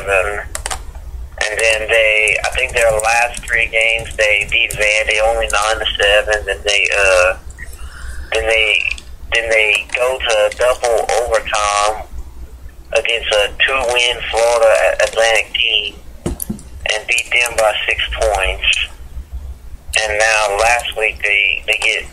And then I think their last 3 games, they beat Vandy only 9-7. Then they go to double overtime against a 2-win Florida Atlantic team and beat them by 6 points. And now last week they get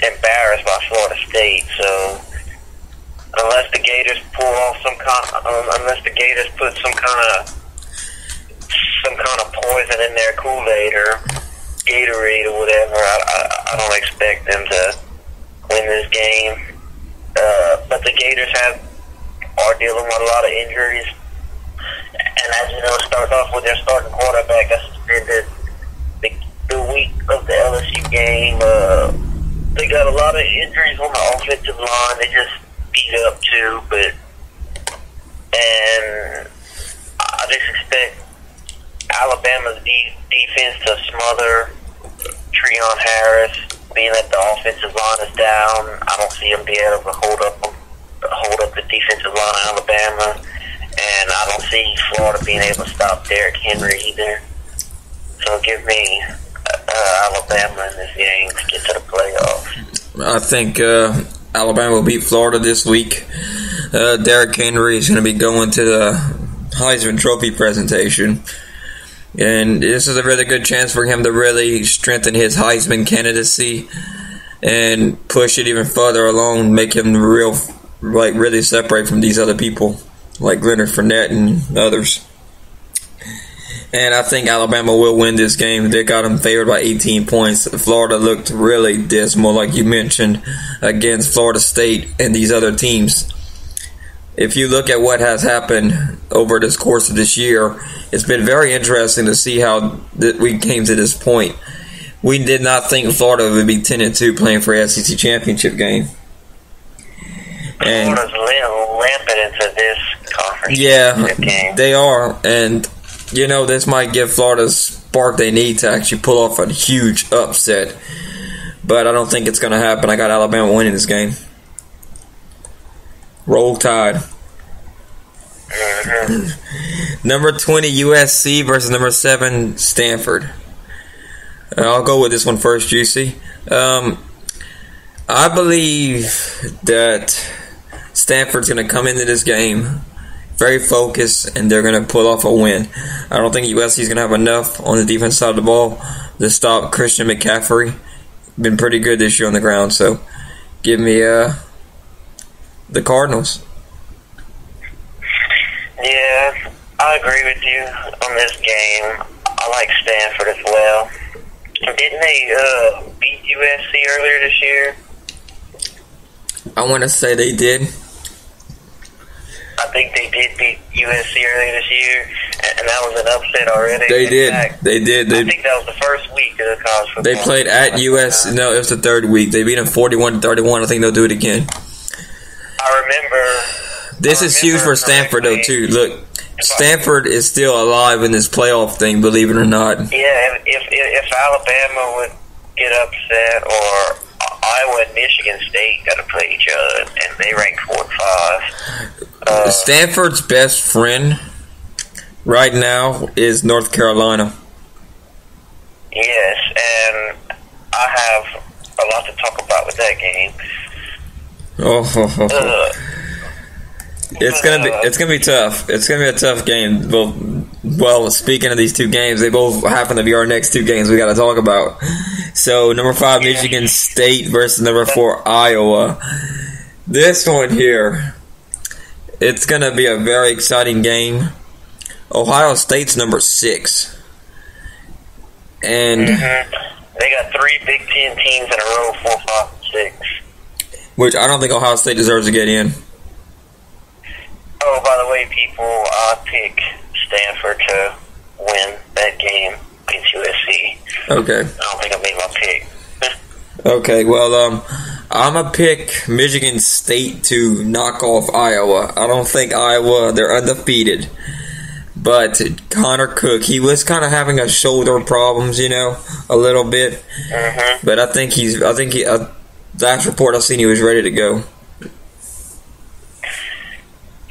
embarrassed by Florida State. So unless the Gators pull off unless the Gators put some kind of poison in their Kool-Aid or Gatorade or whatever, I don't expect them to win this game. But the Gators are dealing with a lot of injuries. And as you know, starting off with their starting quarterback, I suspended the week of the LSU game. They got a lot of injuries on the offensive line. They just beat up too, and I just expect Alabama's defense to smother Treon Harris, being that the offensive line is down. I don't see them being able to hold up the defensive line of Alabama, and I don't see Florida being able to stop Derrick Henry either. So give me Alabama in this game to get to the playoffs. I think Alabama will beat Florida this week. Derrick Henry is going to be going to the Heisman Trophy presentation. And this is a really good chance for him to really strengthen his Heisman candidacy and push it even further along, make him really separate from these other people like Leonard Fournette and others. And I think Alabama will win this game. They got them favored by 18 points. Florida looked really dismal, like you mentioned, against Florida State and these other teams. If you look at what has happened over this course of this year, it's been very interesting to see how we came to this point. We did not think Florida would be 10-2 playing for an SEC championship game. And Florida's rampant into this conference. Yeah, they are. And, you know, this might give Florida the spark they need to actually pull off a huge upset. But I don't think it's going to happen. I got Alabama winning this game. Roll Tide. Mm-hmm. Number 20 USC versus number 7 Stanford. I'll go with this one first, Juicy. I believe that Stanford's going to come into this game very focused, and they're going to pull off a win. I don't think USC is going to have enough on the defense side of the ball to stop Christian McCaffrey. Been pretty good this year on the ground, so give me the Cardinals. Yeah, I agree with you on this game. I like Stanford as well. Didn't they beat USC earlier this year? I want to say they did. I think they did beat USC earlier this year, and that was an upset already. They did. I think that was the first week of the college football. They played at US. No, it was the third week. They beat them 41-31. I think they'll do it again. I remember. This is huge for Stanford, though, too. Look, Stanford is still alive in this playoff thing, believe it or not. Yeah, if Alabama would get upset, or Iowa and Michigan State got to play each other, and they rank 4 and 5. Stanford's best friend right now is North Carolina. Yes, and I have a lot to talk about with that game. It's gonna be tough. It's gonna be a tough game. Well, speaking of these two games, they both happen to be our next two games we got to talk about. So, number 5 Michigan State versus number 4 Iowa. This one here, it's gonna be a very exciting game. Ohio State's number 6, and they got 3 Big Ten teams in a row, 4, 5, 6. Which I don't think Ohio State deserves to get in. Oh, by the way, people, I pick Stanford to win that game against USC. Okay. I don't think I made my pick. Okay, well, I'm going to pick Michigan State to knock off Iowa. I don't think Iowa, they're undefeated. But Connor Cook, he was kind of having a shoulder problems, a little bit. Mm-hmm. But I think last report I've seen, he was ready to go.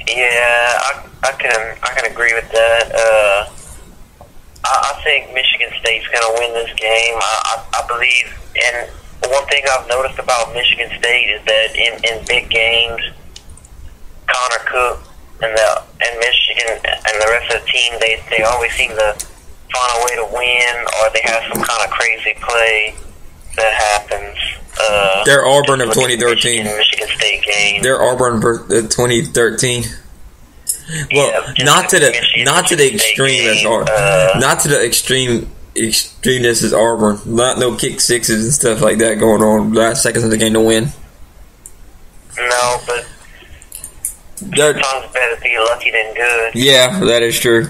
Yeah, I can agree with that. I think Michigan State's going to win this game. I believe, and one thing I've noticed about Michigan State is that in big games, Connor Cook and Michigan and the rest of the team, they always seem to find a way to win, or they have some kind of crazy play that happens. They're Auburn of 2013. Michigan State game. They're Auburn of 2013. Well, Yeah, not to the extreme as Auburn. uh, Not to the extremeness as Auburn. Not no kick sixes and stuff like that going on last seconds of the game to win. No, but sometimes better to be lucky than good. Yeah, that is true.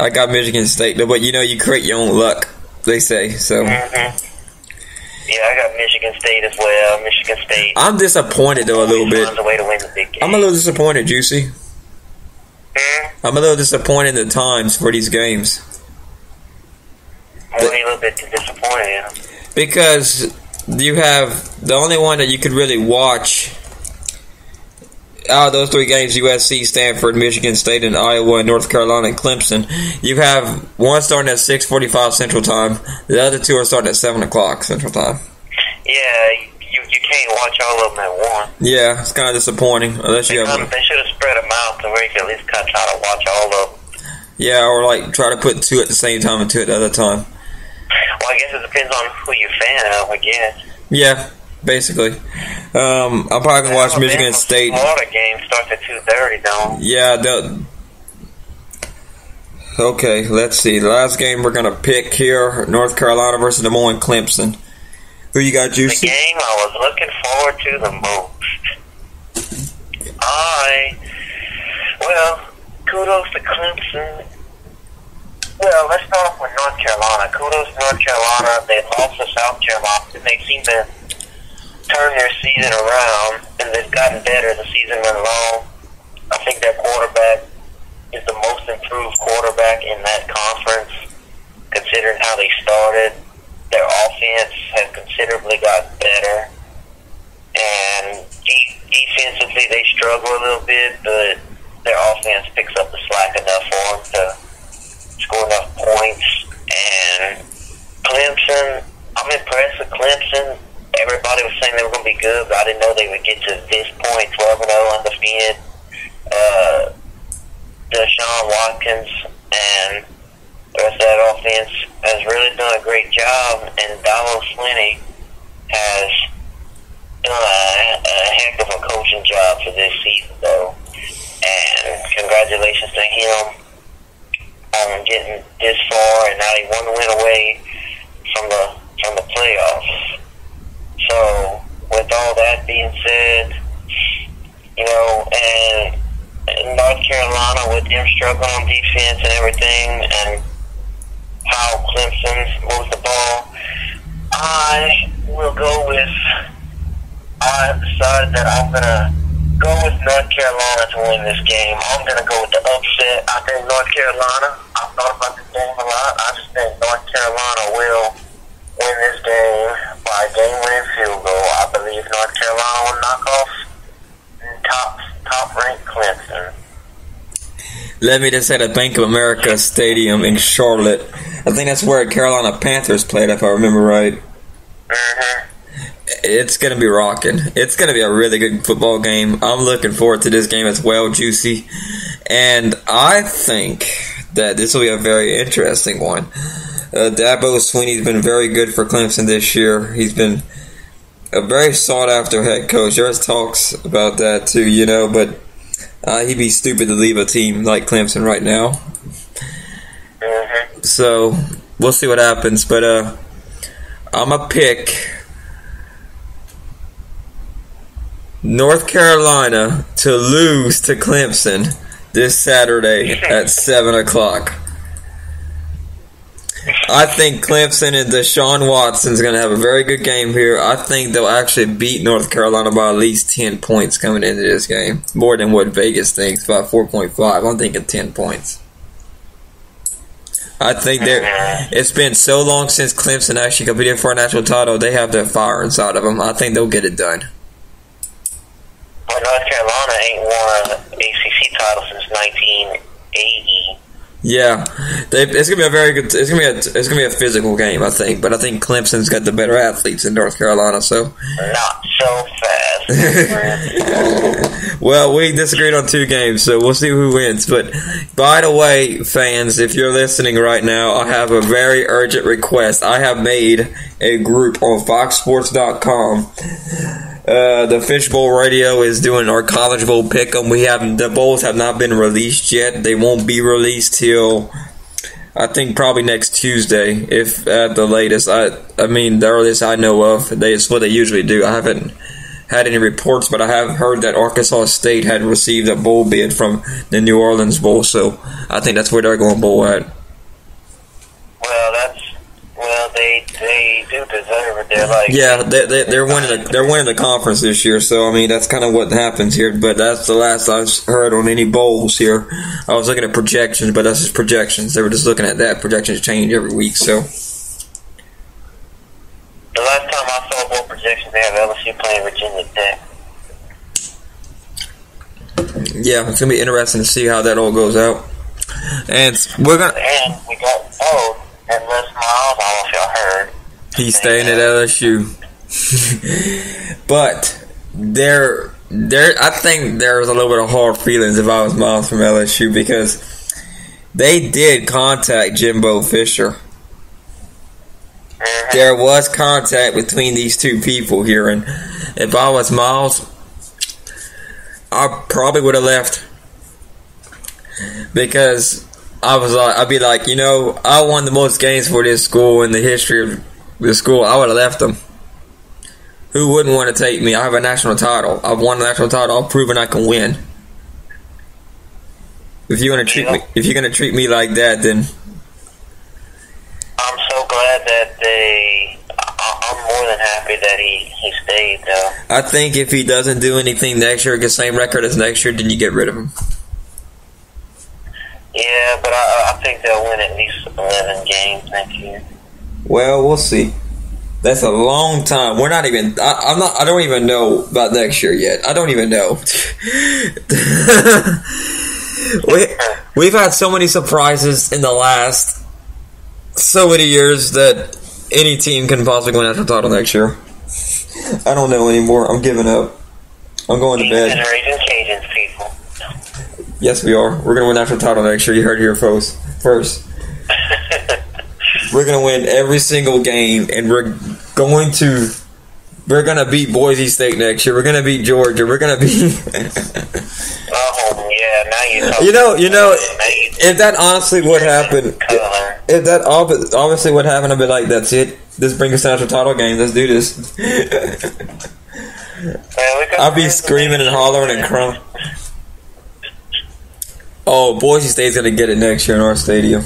I got Michigan State, but you create your own luck, they say. So Yeah, I got Michigan State as well. Michigan State. I'm disappointed though a little bit. Finds a way to win the big game. I'm a little disappointed, Juicy. I'm a little disappointed in the times for these games. Why are you a little bit disappointed? Yeah? Because you have the only one that you could really watch out of those three games: USC, Stanford, Michigan State, and Iowa, and North Carolina, and Clemson. You have one starting at 6:45 Central Time. The other two are starting at 7 o'clock Central Time. Yeah, you can't watch all of them at once. Yeah, it's kind of disappointing. Unless you have, They should have spread them out to where you can at least try to watch all of them. yeah, or like try to put two at the same time and two at the other time. Well, I guess it depends on who you're a fan of, I guess. Yeah, basically. I'm probably gonna watch Michigan State. Florida game starts at 2:30, though. Yeah, okay, let's see. The last game we're going to pick here, North Carolina versus Des Moines Clemson. Who you got, The Juicy? game I was looking forward to the most. Well, kudos to Clemson. Well, let's start off with North Carolina. Kudos to North Carolina. They lost to South Carolina, and they seem to turn their season around, and they've gotten better as the season went along. I think their quarterback is the most improved quarterback in that conference, considering how they started. Their offense has considerably gotten better, and defensively they struggle a little bit, but their offense picks up the slack enough for them to score enough points. And Clemson, I'm impressed with Clemson. Everybody was saying they were going to be good, but I didn't know they would get to this point, 12-0 undefeated. Deshaun Watkins and the rest of that offense has really done a great job, and Dabo Swinney has done a heck of a coaching job for this season, though. And congratulations to him on getting this far, and now he one win away from the playoffs. So, with all that being said, and North Carolina, with them struggling on defense and everything, and how Clemson moves the ball, I decided that I'm going to go with North Carolina to win this game. I'm going to go with the upset. I think North Carolina, I've thought about this game a lot. I just think North Carolina will win this game by a game-winning field goal. I believe North Carolina will knock off top-ranked Clemson. Let me just say the Bank of America Stadium in Charlotte. I think that's where Carolina Panthers played, if I remember right. Mm-hmm. It's going to be rocking. It's going to be a really good football game. I'm looking forward to this game as well, Juicy. And I think that this will be a very interesting one. Dabo Swinney's been very good for Clemson this year. He's been a very sought-after head coach. There's talks about that too, but he'd be stupid to leave a team like Clemson right now. Mm-hmm. So, we'll see what happens. But I'm going to pick North Carolina to lose to Clemson this Saturday at 7 o'clock. I think Clemson and Deshaun Watson's going to have a very good game here. I think they'll actually beat North Carolina by at least 10 points coming into this game. More than what Vegas thinks, about 4.5. I'm thinking 10 points. I think it's been so long since Clemson actually competed for a national title, they have their fire inside of them. I think they'll get it done. Well, North Carolina ain't won an ACC title since 1980. Yeah, it's gonna be a very good. It's gonna be a physical game, I think. But I think Clemson's got the better athletes in North Carolina. So not so fast. Well, we disagreed on 2 games, so we'll see who wins. But by the way, fans, if you're listening right now, I have a very urgent request. I have made a group on FoxSports.com. The Fishbowl Radio is doing our College Bowl pick'em. The bowls have not been released yet. They won't be released till I think probably next Tuesday, if at the latest. I mean the earliest I know of. It's what they usually do. I haven't had any reports, but I have heard that Arkansas State had received a bowl bid from the New Orleans Bowl, so I think that's where they're going to bowl at. Well, they do deserve it. They're like they're winning the conference this year, so I mean that's kind of what happens here. But that's the last I've heard on any bowls here. I was looking at projections, but that's just projections. They were just looking at that. Projections change every week, so. The last time I saw bowl projections, they have LSU playing Virginia Tech. Yeah, it's gonna be interesting to see how that all goes out. And we got and Les Miles, I don't know if y'all heard. He's staying at LSU. But I think there's a little bit of hard feelings if I was Miles from LSU, because they did contact Jimbo Fisher. Mm-hmm. There was contact between these 2 people here, and if I was Miles, I probably would have left, because I'd be like, I won the most games for this school in the history of the school. I would have left them. Who wouldn't want to take me? I have a national title. I've won a national title. I've proven I can win. If you're gonna treat me like that, then I'm so glad that I'm more than happy that he stayed, though. I think if he doesn't do anything next year, get the same record as next year, then you get rid of him. Yeah, but I think they'll win at least 11 games next year. Well, we'll see. That's a long time. We're not even. I don't even know about next year yet. I don't even know. We've had so many surprises in the last so many years that any team can possibly win a national title next year. I don't know anymore. I'm giving up. I'm going to bed. Raising Cajuns, people. Yes, we are. We're going to win a national title next year. You heard it here first. We're going to win every single game, and we're going to beat Boise State next year. We're going to beat Georgia. We're going to beat. Oh yeah, now you know. If that honestly would happen, if that obviously would happen, I'd be like, that's it. This brings us to national title game. Let's do this. I'll be screaming and hollering and crying. Oh, Boise State's going to get it next year in our stadium.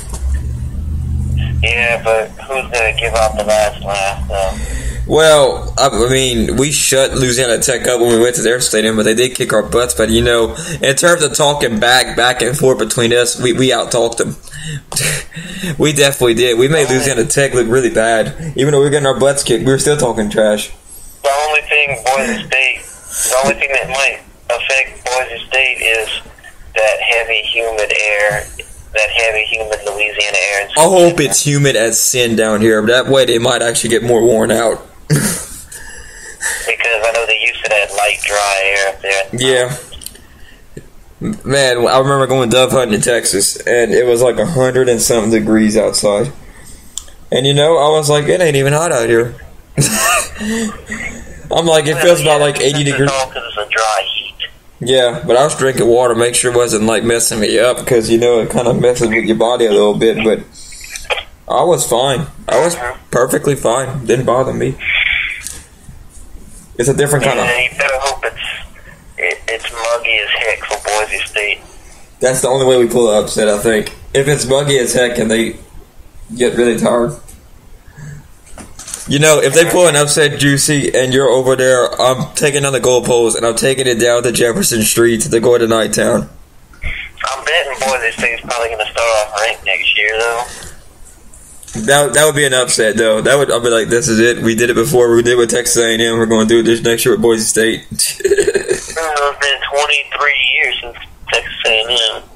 Yeah, but who's going to give out the last laugh, though? Well, I mean, we shut Louisiana Tech up when we went to their stadium, but they did kick our butts. But, in terms of talking back and forth between us, we out-talked them. We definitely did. We made Louisiana Tech look really bad. Even though we were getting our butts kicked, we were still talking trash. The only thing that might affect Boise State is that heavy, humid air, that heavy, humid Louisiana air. I hope it's humid as sin down here, but that way they might actually get more worn out. Because I know they used to that light, dry air up there. Yeah. Man, I remember going dove hunting in Texas, and it was like 100 and something degrees outside. And I was like, it ain't even hot out here. I'm like, it feels about like 80 degrees. Because it's a dry heat. Yeah, but I was drinking water, make sure it wasn't like messing me up, because it kind of messes with your body a little bit. But I was fine. I was perfectly fine. Didn't bother me. It's a different kind of. Yeah, you better hope it's muggy as heck for Boise State. That's the only way we pull the upset, I think. If it's muggy as heck and they get really tired. If they pull an upset, Juicy, and you're over there, I'm taking on the goalpost and I'm taking it down to Jefferson Street to go to Nighttown. I'm betting Boise State's probably going to start off ranked next year, though. That would be an upset, though. I'll be like, this is it. We did it before. We did it with Texas A&M. We're going to do it this next year with Boise State. It's been 23 years since Texas A&M.